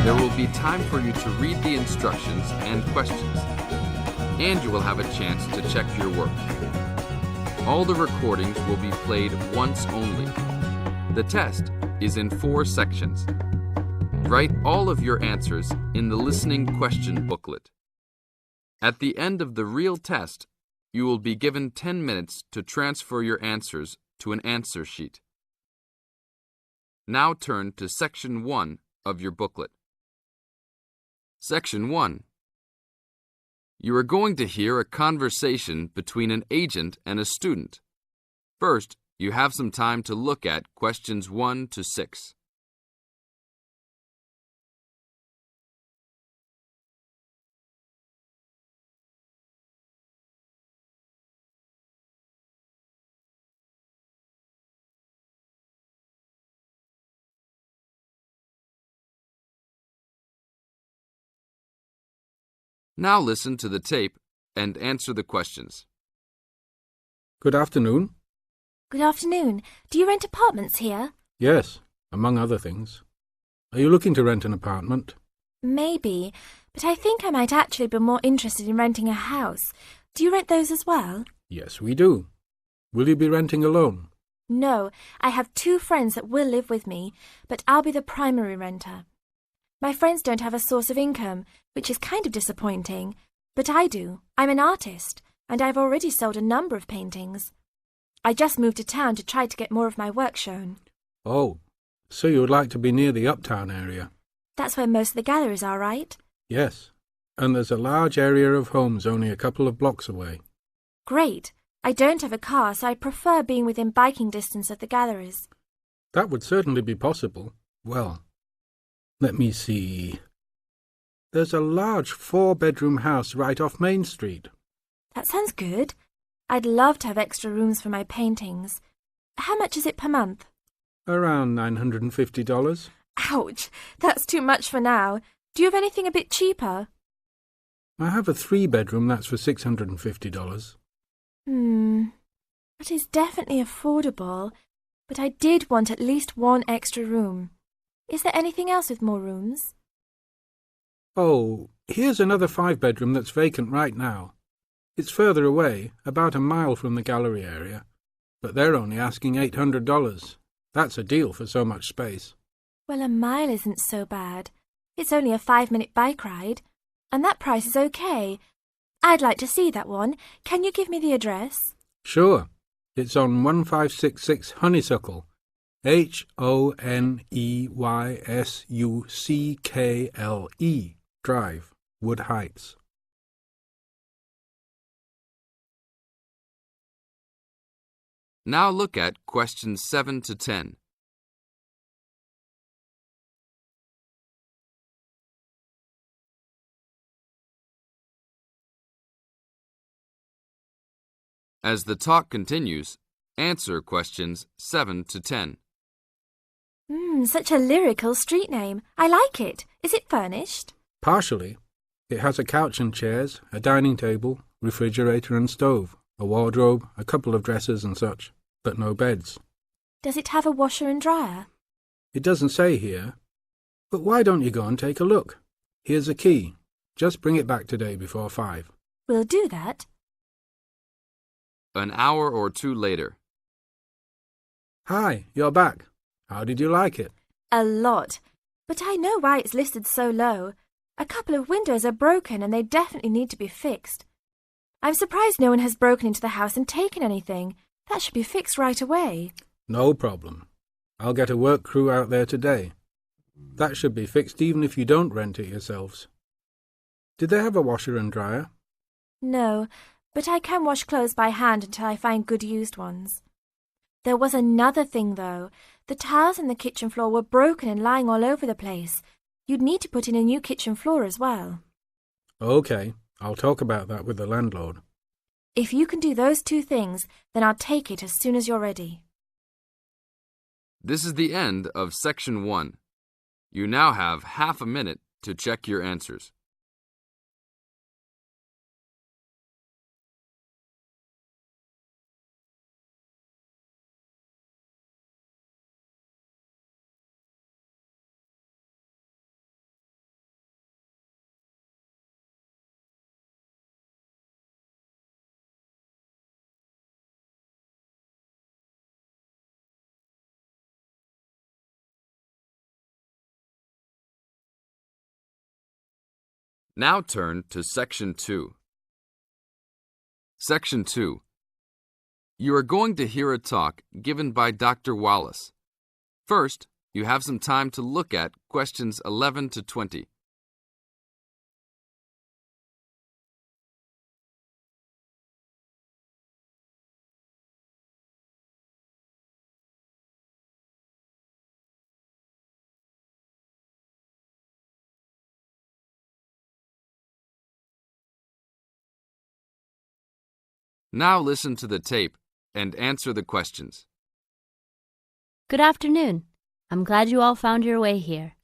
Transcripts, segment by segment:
There will be time for you to read the instructions and questions, and you will have a chance to check your work. All the recordings will be played once only. The test is in 4 sections. Write all of your answers in the listening question booklet. At the end of the real test, you will be given 10 minutes to transfer your answers to an answer sheet. Now turn to Section 1 of your booklet. Section 1. You are going to hear a conversation between an agent and a student. First, you have some time to look at questions 1 to 6. Now listen to the tape and answer the questions. Good afternoon. Good afternoon. Do you rent apartments here? Yes, among other things. Are you looking to rent an apartment? Maybe, but I think I might actually be more interested in renting a house. Do you rent those as well? Yes, we do. Will you be renting alone? No, I have 2 friends that will live with me, but I'll be the primary renter. My friends don't have a source of income, which is kind of disappointing, but I do. I'm an artist, and I've already sold a number of paintings. I just moved to town to try to get more of my work shown. Oh, so you would like to be near the uptown area? That's where most of the galleries are, right? Yes, and there's a large area of homes only a couple of blocks away. Great. I don't have a car, so I prefer being within biking distance of the galleries. That would certainly be possible. Well, let me see. There's a large 4-bedroom house right off Main Street. That sounds good. I'd love to have extra rooms for my paintings. How much is it per month? Around $950. Ouch, that's too much for now. Do you have anything a bit cheaper? I have a 3-bedroom that's for $650. That is definitely affordable, but I did want at least 1 extra room. Is there anything else with more rooms? Oh, here's another 5-bedroom that's vacant right now. It's further away, about a mile from the gallery area, but they're only asking $800. That's a deal for so much space. Well, a mile isn't so bad. It's only a 5-minute bike ride, and that price is okay. I'd like to see that one. Can you give me the address? Sure. It's on 1566 Honeysuckle, Honeysuckle Drive, Wood Heights. Now look at questions 7 to 10. As the talk continues, answer questions 7 to 10. Such a lyrical street name. I like it. Is it furnished? Partially. It has a couch and chairs, a dining table, refrigerator and stove, a wardrobe, a couple of dressers and such, but no beds. Does it have a washer and dryer? It doesn't say here. But why don't you go and take a look? Here's a key. Just bring it back today before 5. We'll do that. An hour or 2 later. Hi, you're back. How did you like it? A lot. But I know why it's listed so low. A couple of windows are broken and they definitely need to be fixed. I'm surprised no one has broken into the house and taken anything. That should be fixed right away. No problem. I'll get a work crew out there today. That should be fixed even if you don't rent it yourselves. Did they have a washer and dryer? No, but I can wash clothes by hand until I find good used ones. There was another thing, though. The tiles in the kitchen floor were broken and lying all over the place. You'd need to put in a new kitchen floor as well. OK, I'll talk about that with the landlord. If you can do those 2 things, then I'll take it as soon as you're ready. This is the end of Section 1. You now have half a minute to check your answers. Now turn to Section 2. Section 2. You are going to hear a talk given by Dr. Wallace. First, you have some time to look at questions 11 to 20. Now listen to the tape and answer the questions. Good afternoon. I'm glad you all found your way here.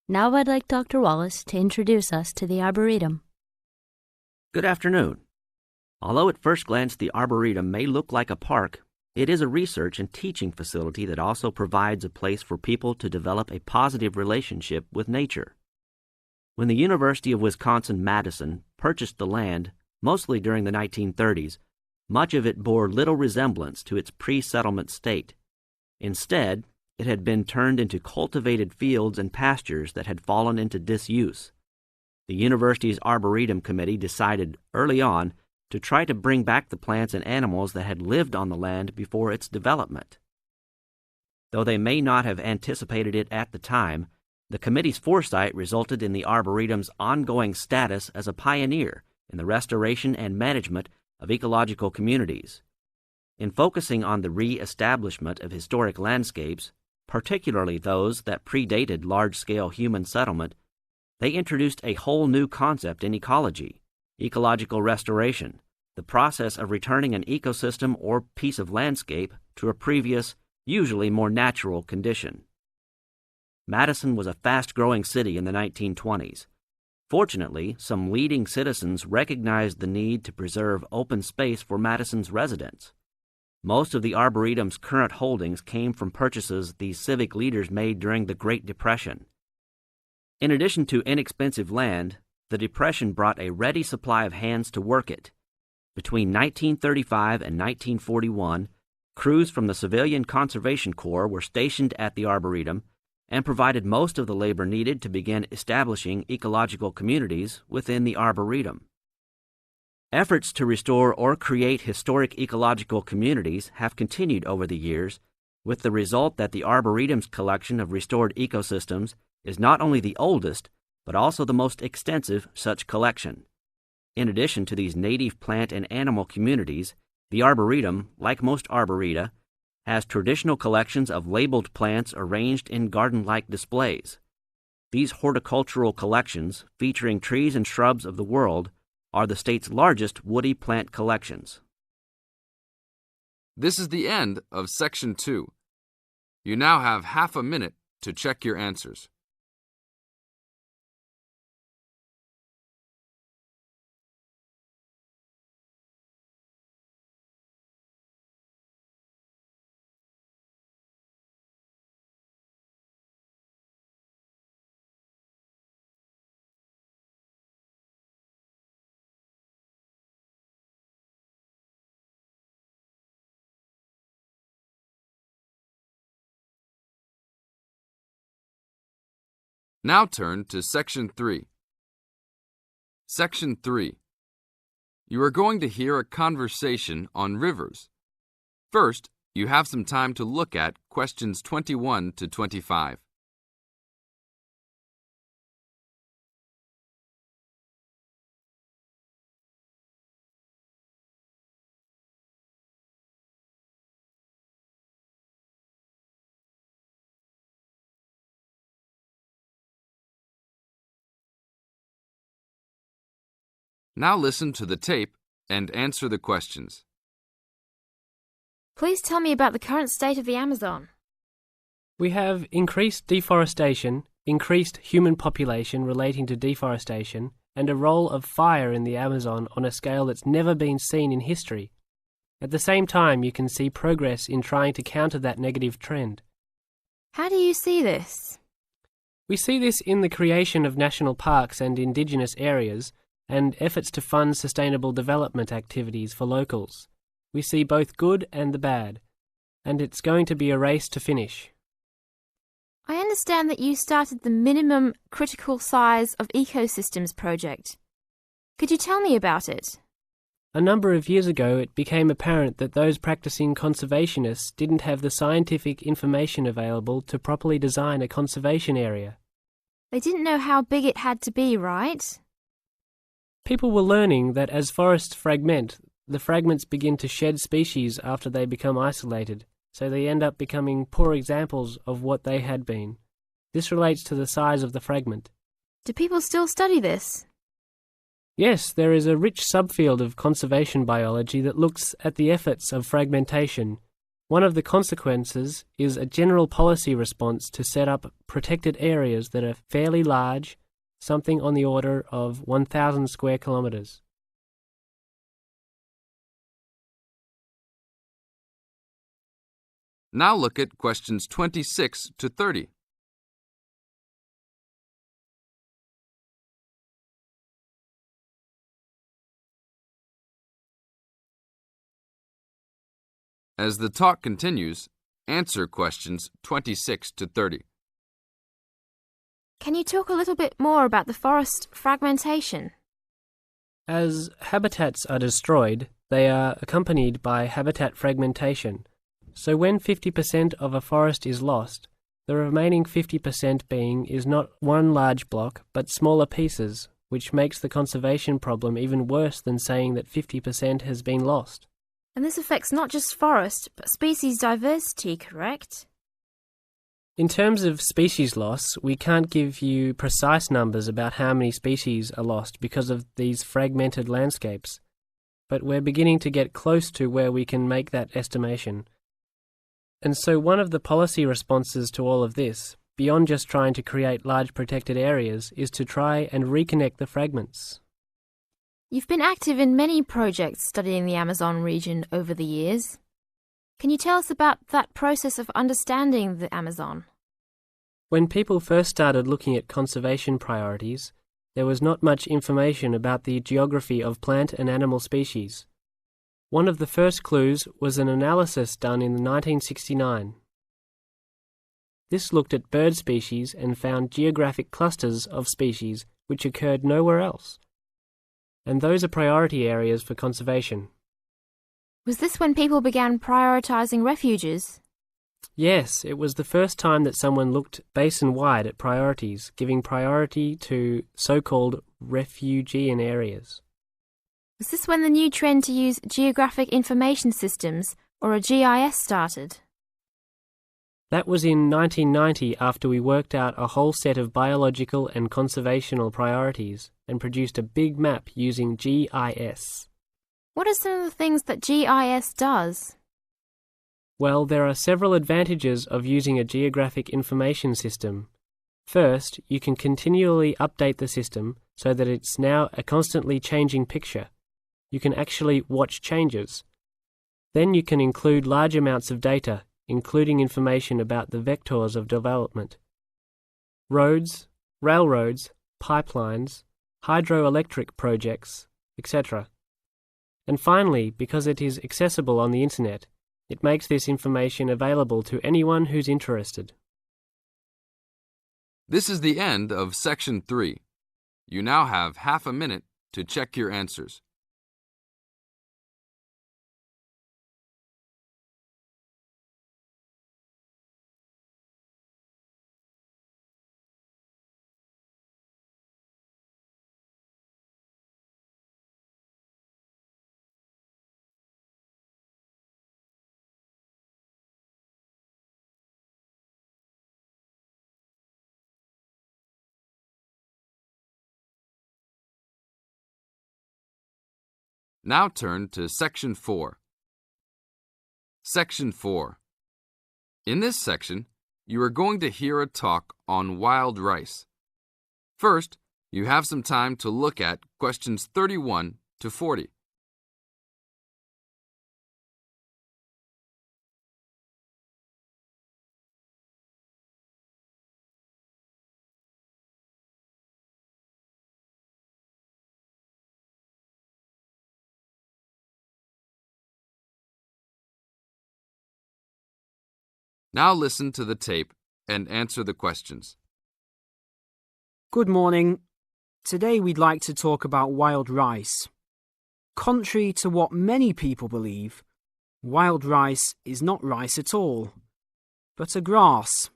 Now I'd like Dr. Wallace to introduce us to the Arboretum. Good afternoon. Although at first glance the Arboretum may look like a park, it is a research and teaching facility that also provides a place for people to develop a positive relationship with nature. When the University of Wisconsin-Madison purchased the land, mostly during the 1930s, much of it bore little resemblance to its pre-settlement state. Instead, it had been turned into cultivated fields and pastures that had fallen into disuse. The university's Arboretum Committee decided early on to try to bring back the plants and animals that had lived on the land before its development. Though they may not have anticipated it at the time, the committee's foresight resulted in the Arboretum's ongoing status as a pioneer in the restoration and management of ecological communities. In focusing on the re-establishment of historic landscapes, particularly those that predated large-scale human settlement, they introduced a whole new concept in ecology, ecological restoration, the process of returning an ecosystem or piece of landscape to a previous, usually more natural condition. Madison was a fast-growing city in the 1920s. Fortunately, some leading citizens recognized the need to preserve open space for Madison's residents. Most of the Arboretum's current holdings came from purchases these civic leaders made during the Great Depression. In addition to inexpensive land, the Depression brought a ready supply of hands to work it. Between 1935 and 1941, crews from the Civilian Conservation Corps were stationed at the Arboretum and provided most of the labor needed to begin establishing ecological communities within the Arboretum. Efforts to restore or create historic ecological communities have continued over the years, with the result that the Arboretum's collection of restored ecosystems is not only the oldest, but also the most extensive such collection. In addition to these native plant and animal communities, the Arboretum, like most arboreta, has traditional collections of labeled plants arranged in garden-like displays. These horticultural collections, featuring trees and shrubs of the world, are the state's largest woody plant collections. This is the end of Section 2. You now have half a minute to check your answers. Now turn to Section 3. Section 3. You are going to hear a conversation on rivers. First, you have some time to look at questions 21 to 25. Now listen to the tape and answer the questions. Please tell me about the current state of the Amazon. We have increased deforestation, increased human population relating to deforestation, and a role of fire in the Amazon on a scale that's never been seen in history. At the same time, you can see progress in trying to counter that negative trend. How do you see this? We see this in the creation of national parks and indigenous areas, and efforts to fund sustainable development activities for locals. We see both good and the bad, and it's going to be a race to finish. I understand that you started the Minimum Critical Size of Ecosystems project. Could you tell me about it? A number of years ago, it became apparent that those practicing conservationists didn't have the scientific information available to properly design a conservation area. They didn't know how big it had to be, right? People were learning that as forests fragment, the fragments begin to shed species after they become isolated, so they end up becoming poor examples of what they had been. This relates to the size of the fragment. Do people still study this? Yes, there is a rich subfield of conservation biology that looks at the efforts of fragmentation. One of the consequences is a general policy response to set up protected areas that are fairly large, something on the order of 1,000 square kilometres. Now look at questions 26 to 30. As the talk continues, answer questions 26 to 30. Can you talk a little bit more about the forest fragmentation? As habitats are destroyed, they are accompanied by habitat fragmentation. So when 50% of a forest is lost, the remaining 50% being is not one large block, but smaller pieces, which makes the conservation problem even worse than saying that 50% has been lost. And this affects not just forest, but species diversity, correct? In terms of species loss, we can't give you precise numbers about how many species are lost because of these fragmented landscapes, but we're beginning to get close to where we can make that estimation. And so one of the policy responses to all of this, beyond just trying to create large protected areas, is to try and reconnect the fragments. You've been active in many projects studying the Amazon region over the years. Can you tell us about that process of understanding the Amazon? When people first started looking at conservation priorities, there was not much information about the geography of plant and animal species. One of the first clues was an analysis done in 1969. This looked at bird species and found geographic clusters of species which occurred nowhere else. And those are priority areas for conservation. Was this when people began prioritizing refuges? Yes, it was the first time that someone looked basin-wide at priorities, giving priority to so-called refugian areas. Was this when the new trend to use geographic information systems, or a GIS, started? That was in 1990 after we worked out a whole set of biological and conservational priorities and produced a big map using GIS. What are some of the things that GIS does? Well, there are several advantages of using a geographic information system. First, you can continually update the system so that it's now a constantly changing picture. You can actually watch changes. Then you can include large amounts of data, including information about the vectors of development. Roads, railroads, pipelines, hydroelectric projects, etc. And finally, because it is accessible on the internet, it makes this information available to anyone who's interested. This is the end of Section 3. You now have half a minute to check your answers. Now turn to Section 4. Section 4. In this section, you are going to hear a talk on wild rice. First, you have some time to look at questions 31 to 40. Now listen to the tape and answer the questions. Good morning. Today we'd like to talk about wild rice. Contrary to what many people believe, wild rice is not rice at all, but a grass.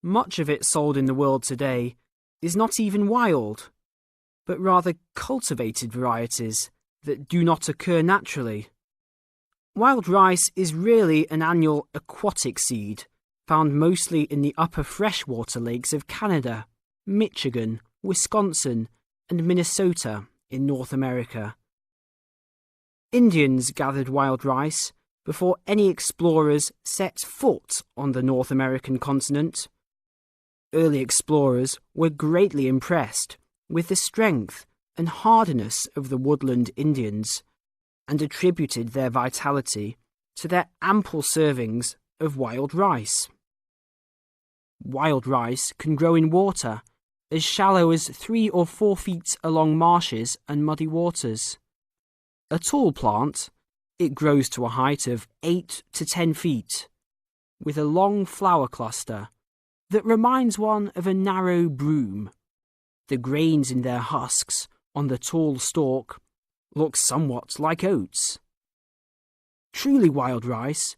Much of it sold in the world today is not even wild, but rather cultivated varieties that do not occur naturally. Wild rice is really an annual aquatic seed found mostly in the upper freshwater lakes of Canada, Michigan, Wisconsin, and Minnesota in North America. Indians gathered wild rice before any explorers set foot on the North American continent. Early explorers were greatly impressed with the strength and hardiness of the woodland Indians and attributed their vitality to their ample servings of wild rice. Wild rice can grow in water as shallow as 3 or 4 feet along marshes and muddy waters. A tall plant, it grows to a height of 8 to 10 feet, with a long flower cluster that reminds one of a narrow broom. The grains in their husks on the tall stalk look somewhat like oats. Truly wild rice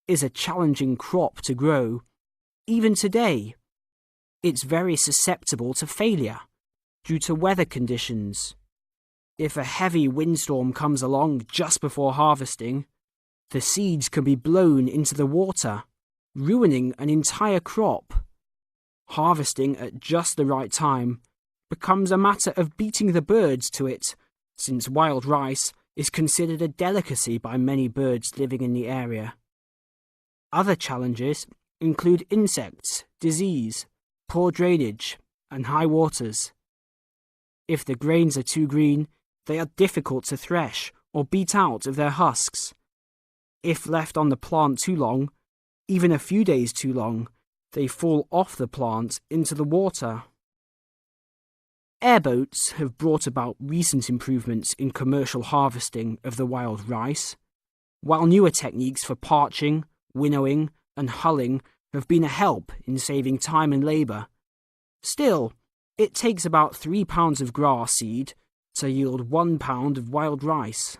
is a challenging crop to grow, even today. It's very susceptible to failure due to weather conditions. If a heavy windstorm comes along just before harvesting, the seeds can be blown into the water, ruining an entire crop. Harvesting at just the right time becomes a matter of beating the birds to it, since wild rice is considered a delicacy by many birds living in the area. Other challenges include insects, disease, poor drainage, and high waters. If the grains are too green, they are difficult to thresh or beat out of their husks. If left on the plant too long, even a few days too long, they fall off the plant into the water. Airboats have brought about recent improvements in commercial harvesting of the wild rice, while newer techniques for parching, winnowing, and hulling have been a help in saving time and labour. Still, it takes about 3 pounds of grass seed to yield 1 pound of wild rice.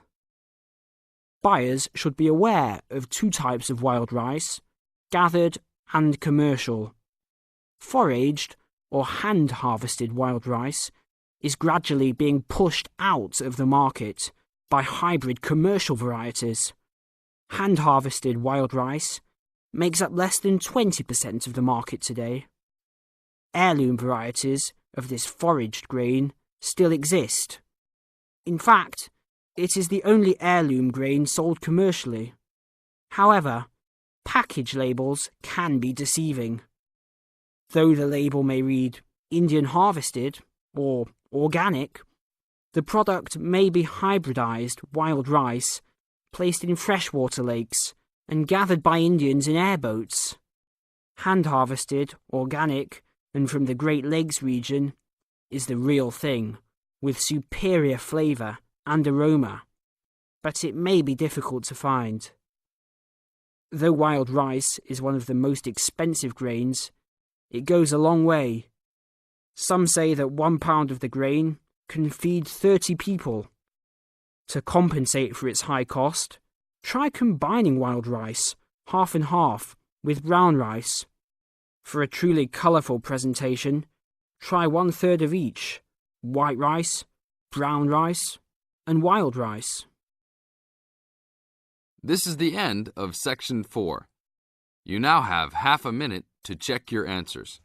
Buyers should be aware of 2 types of wild rice, gathered and commercial. Foraged or hand-harvested wild rice is gradually being pushed out of the market by hybrid commercial varieties. Hand-harvested wild rice makes up less than 20% of the market today. Heirloom varieties of this foraged grain still exist. In fact, it is the only heirloom grain sold commercially. However, package labels can be deceiving. Though the label may read Indian harvested or organic, the product may be hybridized wild rice placed in freshwater lakes and gathered by Indians in airboats. Hand-harvested, organic, and from the Great Lakes region is the real thing, with superior flavour and aroma, but it may be difficult to find. Though wild rice is one of the most expensive grains, it goes a long way. Some say that 1 pound of the grain can feed 30 people. To compensate for its high cost, try combining wild rice, half and half, with brown rice. For a truly colourful presentation, try 1/3 of each: white rice, brown rice, and wild rice. This is the end of Section 4. You now have half a minute to check your answers.